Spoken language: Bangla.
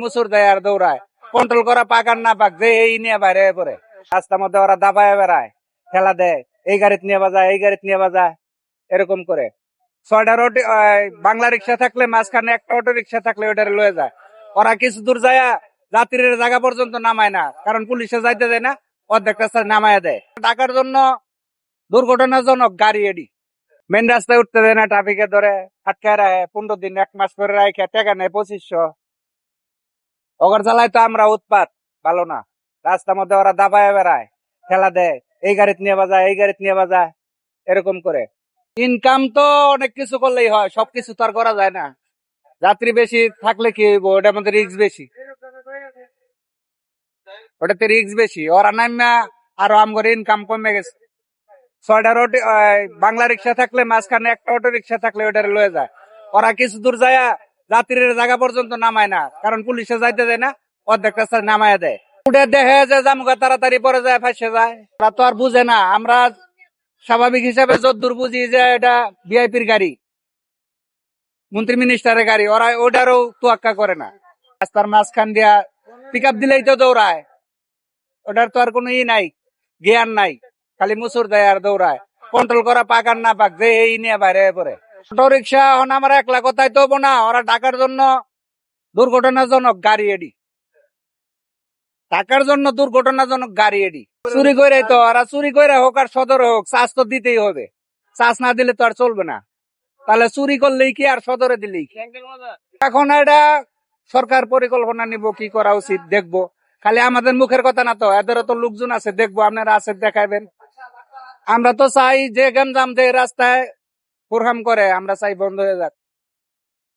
মুসুর দেয় আর দৌড়ায়, কন্ট্রোল করা পাক আর না পাক যে এই নিয়ে বাইরে পড়ে রাস্তার মধ্যে ওরা দাবায় বেড়ায়, খেলা দেয়, এই গাড়িতে নিয়ে বাজায়, এই গাড়িতে নিয়ে বাজায়, এরকম করে। 6টা রোড বাংলা রিক্সা থাকলে মাঝখানে একটা অটো রিক্সা থাকলে ওটারে লয়ে যায়। ওরা কিছু দূর যায় যাত্রীর জায়গা পর্যন্ত নামায় না, কারণ পুলিশে যাইতে দেয় না, অর্ধেক রাস্তায় নামায় দেয়। টাকার জন্য দুর্ঘটনাজনক গাড়ি এডি মেন রাস্তায় উঠতে দেয় না, ট্রাফিকে ধরে আটকায় রাখে 15 দিন 1 মাস করে রাখে, টাকা নেয় 2500। ওগর জ্বালায় তো আমরা উৎপাত ভালো না, রাস্তার মধ্যে ওরা দাবায় বেড়ায়, খেলা দেয়, এই গাড়িতে নিয়ে বাজায়, এই গাড়িতে নিয়ে বাজায়, এরকম করে। ইনকাম তো অনেক কিছু করলেই হয়, সবকিছু তো আর করা যায় না। যাত্রী বেশি থাকলে কি হইব, ওটার মধ্যে রিস্ক বেশি, ওটাতে রিস্ক বেশি। ওরা নামা আরো আমগরে ইনকাম কমে গেছে। 6টা রোড বাংলা রিক্সা থাকলে মাঝখানে একটা অটো রিক্সা থাকলে ওটারে লয়ে যায়। ওরা কিছু দূর যায় যাত্রীর জায়গা পর্যন্ত নামায় না, কারণ পুলিশে যাইতে দেয় না, অর্ধেক রাস্তায় নামায় দেয়। উঠে দেখে যে জামুকা তাড়াতাড়ি পরে যায়, ফাঁসে যায়। ওরা তো আর বুঝে না। আমরা স্বাভাবিক হিসাবে যদ্দূর বুঝি যে এটা ভিআইপির গাড়ি, মন্ত্রী মিনিস্টারের গাড়ি, ওরা ওটারও তোয়াক্কা করে না। রাস্তার মাঝখান দিয়া পিক আপ দিলেই তো দৌড়ায়, ওটার তো আর কোনো নাই, জ্ঞান নাই, খালি মুসুর দেয় আর দৌড়ায়, কন্ট্রোল করা পাক আর না পাক যে এই নিয়ে বাইরে পড়ে। অটো রিক্সা এখন আমার একলা কথাই তো না, ওরা টাকার জন্য দুর্ঘটনাজনক গাড়ি এডি, টাকার জন্য দুর্ঘটনাজনক গাড়ি এডি চুরি করে। তো ওরা চুরি করে হোক আর সদরে হোক, চার্জ তো দিতেই হবে, চার্জ না দিলে তো আর চলবে না। তাহলে চুরি করলেই কি আর সদরে দিলেই কি? এখন এটা সরকার পরিকল্পনা নিব, কি করা উচিত দেখবো। খালি আমাদের মুখের কথা না তো, এদেরও তো লোকজন আছে, দেখবো, আপনারা আছে দেখাবেন। আমরা তো চাই যে গঞ্জাম যে রাস্তায় প্রোগ্রাম করে, আমরা চাই বন্ধ হয়ে যাক।